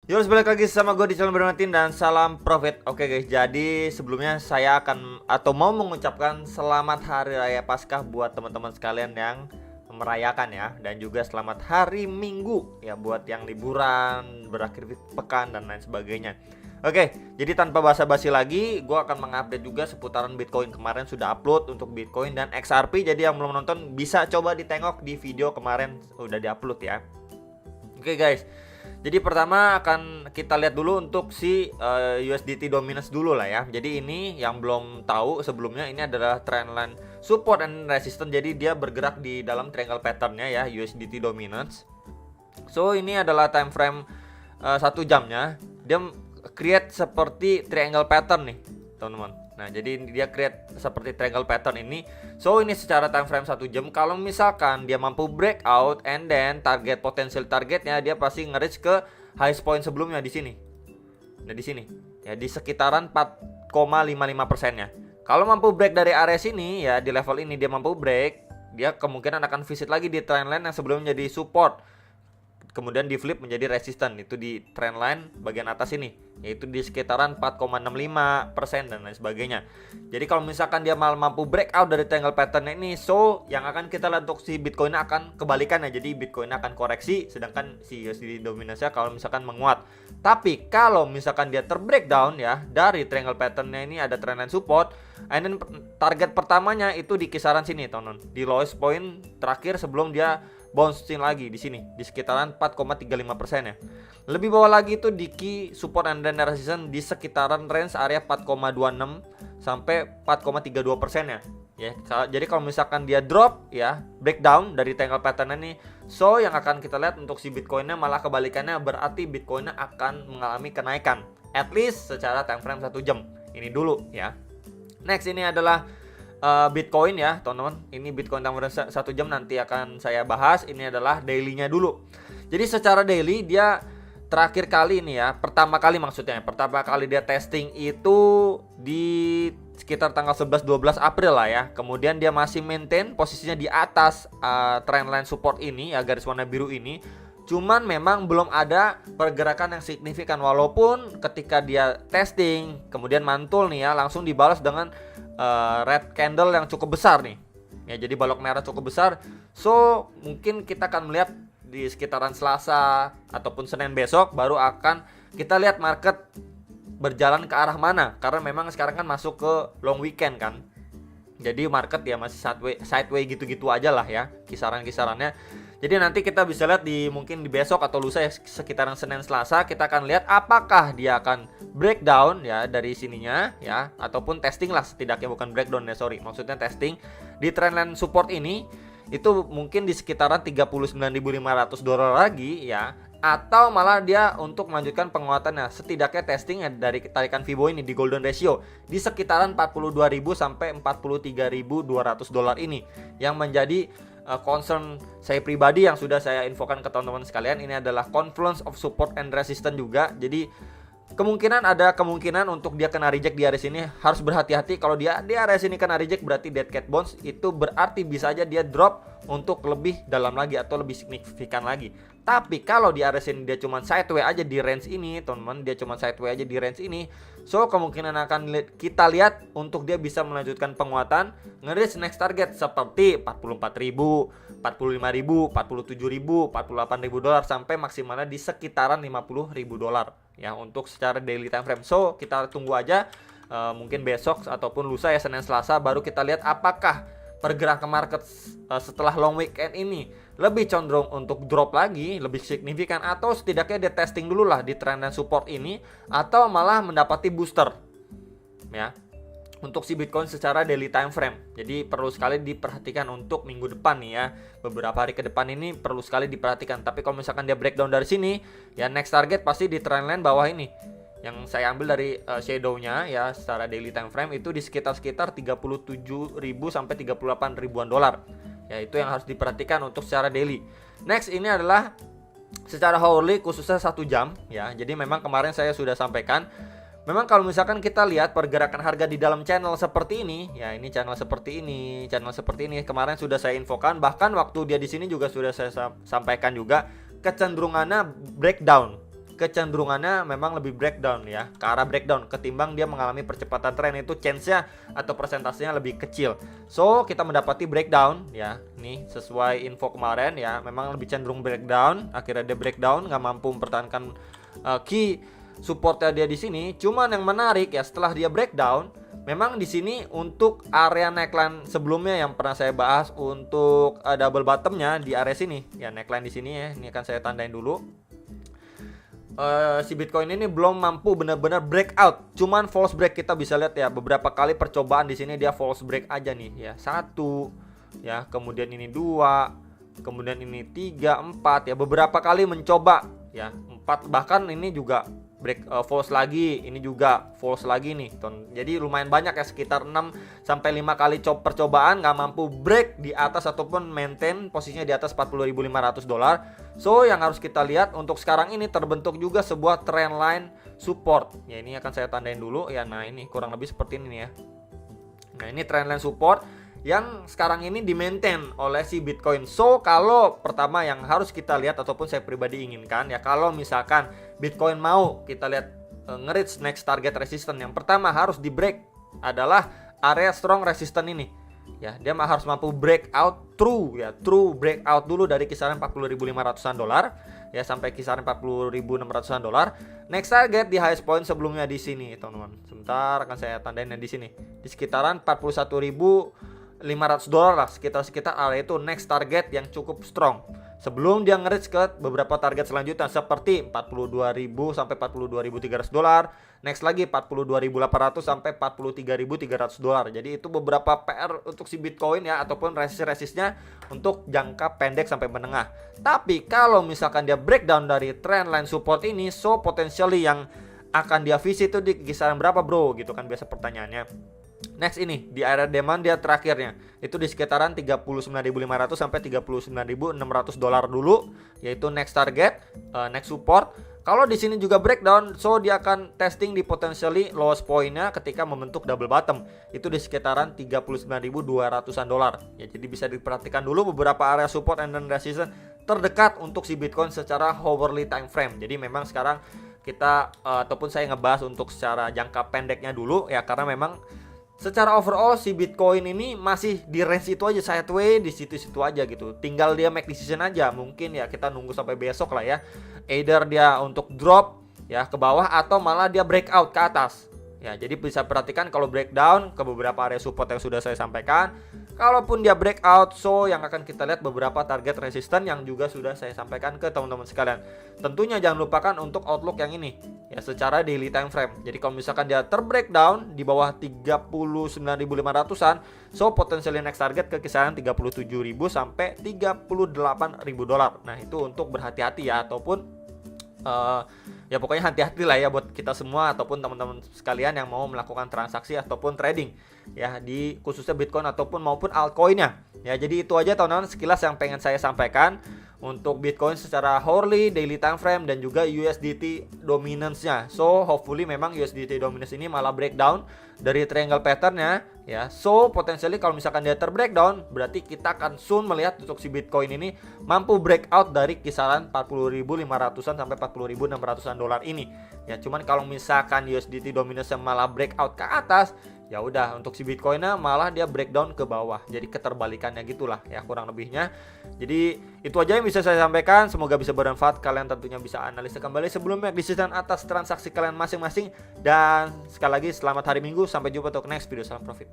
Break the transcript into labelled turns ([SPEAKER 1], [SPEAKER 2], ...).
[SPEAKER 1] Yuk balik lagi sama gue di channel Bernardin dan salam profit. Oke guys, jadi sebelumnya saya akan atau mau mengucapkan selamat hari raya Paskah buat teman-teman sekalian yang merayakan ya, dan juga selamat hari Minggu ya buat yang liburan, berakhir pekan dan lain sebagainya. Oke, jadi tanpa basa-basi lagi, gue akan mengupdate juga seputaran Bitcoin. Kemarin sudah upload untuk Bitcoin dan XRP, jadi yang belum nonton bisa coba ditengok di video kemarin udah diupload ya. Oke guys, jadi pertama akan kita lihat dulu untuk si USDT dominance dulu lah ya. Jadi ini yang belum tahu sebelumnya, ini adalah trendline support and resistance. Jadi dia bergerak di dalam triangle patternnya ya, USDT dominance. So ini adalah time frame 1 jamnya. Dia create seperti triangle pattern nih teman-teman. Nah jadi dia create seperti triangle pattern ini. So ini secara time frame 1 jam. Kalau misalkan dia mampu breakout and then target potensial targetnya, dia pasti nge-reach ke highest point sebelumnya di sini. Nah di sini ya, di sekitaran 4,55%-nya. Kalau mampu break dari area sini ya, di level ini dia mampu break, dia kemungkinan akan visit lagi di trendline yang sebelumnya jadi support, kemudian di flip menjadi resistance, itu di trendline bagian atas ini, yaitu di sekitaran 4,65% dan lain sebagainya. Jadi kalau misalkan dia malah mampu breakout dari triangle pattern ini, so yang akan kita lihat untuk si Bitcoin akan kebalikannya. Jadi Bitcoin akan koreksi, sedangkan si USD dominasinya kalau misalkan menguat. Tapi kalau misalkan dia terbreakdown ya dari triangle patternnya, ini ada trendline support, and then target pertamanya itu di kisaran sini teman-teman, di lowest point terakhir sebelum dia bouncing lagi di sini di sekitaran 4,35% ya. Lebih bawah lagi itu di key support and then resistance di sekitaran range area 4,26 sampai 4,32% ya. Ya, jadi kalau misalkan dia drop ya, breakdown dari triangle pattern ini, so yang akan kita lihat untuk si Bitcoinnya malah kebalikannya, berarti Bitcoinnya akan mengalami kenaikan at least secara time frame 1 jam. Ini dulu ya. Next ini adalah Bitcoin ya teman-teman. Ini Bitcoin time frame 1 jam nanti akan saya bahas. Ini adalah daily-nya dulu. Jadi secara daily dia terakhir kali ini ya, pertama kali dia testing itu di sekitar tanggal 11-12 April lah ya. Kemudian dia masih maintain posisinya di atas trendline support ini ya, garis warna biru ini. Cuman memang belum ada pergerakan yang signifikan, walaupun ketika dia testing kemudian mantul nih ya, langsung dibalas dengan red candle yang cukup besar nih ya, jadi balok merah cukup besar. So mungkin kita akan melihat di sekitaran Selasa ataupun Senin besok baru akan kita lihat market berjalan ke arah mana, karena memang sekarang kan masuk ke long weekend kan. Jadi market ya masih sideway gitu-gitu aja lah ya kisaran-kisarannya. Jadi nanti kita bisa lihat mungkin di besok atau lusa ya, sekitaran Senin Selasa kita akan lihat apakah dia akan breakdown ya dari sininya ya, ataupun testing lah setidaknya, bukan breakdown ya, sorry, maksudnya testing di trendline support ini. Itu mungkin di sekitaran 39.500 dolar lagi ya, atau malah dia untuk melanjutkan penguatannya, setidaknya testing dari tarikan Fibo ini di golden ratio di sekitaran 42.000 sampai 43.200 dolar ini yang menjadi concern saya pribadi yang sudah saya infokan ke teman-teman sekalian. Ini adalah confluence of support and resistance juga. Jadi ada kemungkinan untuk dia kena reject di area sini. Harus berhati-hati, kalau dia di area sini kena reject berarti dead cat bounce, itu berarti bisa aja dia drop untuk lebih dalam lagi atau lebih signifikan lagi. Tapi kalau di area sini dia cuma sideway aja di range ini teman-teman, dia cuma sideway aja di range ini, so kemungkinan akan kita lihat untuk dia bisa melanjutkan penguatan, nge-reach next target seperti 44.000, 45.000, 47.000, 48.000 dolar sampai maksimalnya di sekitaran 50.000 dolar ya untuk secara daily time frame. So kita tunggu aja, mungkin besok ataupun lusa ya, Senin Selasa baru kita lihat apakah pergerakan market setelah long weekend ini lebih condong untuk drop lagi, lebih signifikan, atau setidaknya dia testing dulu lah di trend dan support ini, atau malah mendapati booster ya untuk si Bitcoin secara daily time frame. Jadi perlu sekali diperhatikan untuk minggu depan nih ya, beberapa hari ke depan ini perlu sekali diperhatikan. Tapi kalau misalkan dia breakdown dari sini ya, next target pasti di trendline bawah ini yang saya ambil dari shadow-nya ya secara daily time frame, itu di sekitar 37.000 sampai 38 ribuan dolar. Ya itu yang harus diperhatikan untuk secara daily. Next ini adalah secara hourly khususnya 1 jam ya. Jadi memang kemarin saya sudah sampaikan, memang kalau misalkan kita lihat pergerakan harga di dalam channel seperti ini ya, ini channel seperti ini, kemarin sudah saya infokan, bahkan waktu dia di sini juga sudah saya sampaikan juga kecenderungannya breakdown kecenderungannya memang lebih breakdown ya, ke arah breakdown ketimbang dia mengalami percepatan tren. Itu chance-nya atau persentasenya lebih kecil. So kita mendapati breakdown ya, nih sesuai info kemarin ya, memang lebih cenderung breakdown. Akhirnya dia breakdown, nggak mampu mempertahankan key supportnya dia di sini. Cuman yang menarik ya, setelah dia breakdown, memang di sini untuk area neckline sebelumnya yang pernah saya bahas untuk double bottomnya di area sini ya, neckline di sini ya, ini akan saya tandain dulu. Si Bitcoin ini belum mampu benar-benar breakout, cuman false break. Kita bisa lihat ya, beberapa kali percobaan di sini dia false break aja nih ya, 1 ya, kemudian ini 2, kemudian ini 3, 4 ya, beberapa kali mencoba ya, 4, bahkan ini juga break false lagi, ini juga false lagi nih. Jadi lumayan banyak ya, sekitar 6 sampai 5 kali percobaan nggak mampu break di atas ataupun maintain posisinya di atas $40.500. So yang harus kita lihat untuk sekarang ini terbentuk juga sebuah trend line support. Ya ini akan saya tandain dulu ya. Nah ini kurang lebih seperti ini ya. Nah ini trend line support yang sekarang ini di-maintain oleh si Bitcoin. So kalau pertama yang harus kita lihat ataupun saya pribadi inginkan ya, kalau misalkan Bitcoin mau kita lihat nge-reach next target resistance, yang pertama harus di-break adalah area strong resistance ini. Ya, dia harus mampu breakout true breakout dulu dari kisaran $40.500-an ya sampai kisaran $40.600-an. Next target di highest point sebelumnya di sini, teman-teman. Sebentar akan saya tandain di sini. Di sekitaran $41.500 lah, sekitar area itu next target yang cukup strong. Sebelum dia nge-reach ke beberapa target selanjutnya seperti $42.000 sampai $42.300, next lagi $42.800 sampai $43.300. Jadi itu beberapa PR untuk si Bitcoin ya, ataupun resist-resistnya untuk jangka pendek sampai menengah. Tapi kalau misalkan dia breakdown dari trend line support ini, so potentially yang akan dia visit itu di kisaran berapa bro, gitu kan biasa pertanyaannya. Next ini di area demand dia terakhirnya itu di sekitaran $39.500 sampai $39.600 dulu, yaitu next target, next support. Kalau di sini juga breakdown, so dia akan testing di potentially lowest point-nya ketika membentuk double bottom itu di sekitaran $39.200-an. Ya jadi bisa diperhatikan dulu beberapa area support and then resistance terdekat untuk si Bitcoin secara hourly time frame. Jadi memang sekarang kita ataupun saya ngebahas untuk secara jangka pendeknya dulu ya, karena memang secara overall si Bitcoin ini masih di range itu aja, sideways di situ-situ aja gitu. Tinggal dia make decision aja. Mungkin ya kita nunggu sampai besok lah ya. Either dia untuk drop ya ke bawah atau malah dia breakout ke atas. Ya, jadi bisa perhatikan kalau breakdown ke beberapa area support yang sudah saya sampaikan. Kalaupun dia breakout, so yang akan kita lihat beberapa target resistance yang juga sudah saya sampaikan ke teman-teman sekalian. Tentunya jangan lupakan untuk outlook yang ini ya, secara daily time frame. Jadi kalau misalkan dia terbreakdown di bawah 39.500-an, so potentially next target ke kisaran 37.000 sampai $38.000. Nah, itu untuk berhati-hati ya, ataupun ya pokoknya hati-hati lah ya buat kita semua ataupun teman-teman sekalian yang mau melakukan transaksi ataupun trading ya di khususnya Bitcoin ataupun maupun altcoinnya ya. Jadi itu aja teman-teman sekilas yang pengen saya sampaikan untuk Bitcoin secara hourly, daily time frame dan juga USDT dominance-nya. So hopefully memang USDT dominance ini malah breakdown dari triangle pattern-nya ya. So potentially kalau misalkan dia terbreakdown, berarti kita akan soon melihat untuk si Bitcoin ini mampu breakout dari kisaran 40.500-an sampai 40.600-an dolar ini ya. Cuman kalau misalkan USDT dominance malah breakout ke atas, ya udah untuk si Bitcoinnya malah dia breakdown ke bawah. Jadi keterbalikannya gitulah ya kurang lebihnya. Jadi itu aja yang bisa saya sampaikan. Semoga bisa bermanfaat. Kalian tentunya bisa analisa kembali sebelumnya decision atas transaksi kalian masing-masing. Dan sekali lagi selamat hari Minggu. Sampai jumpa untuk next video. Salam profit.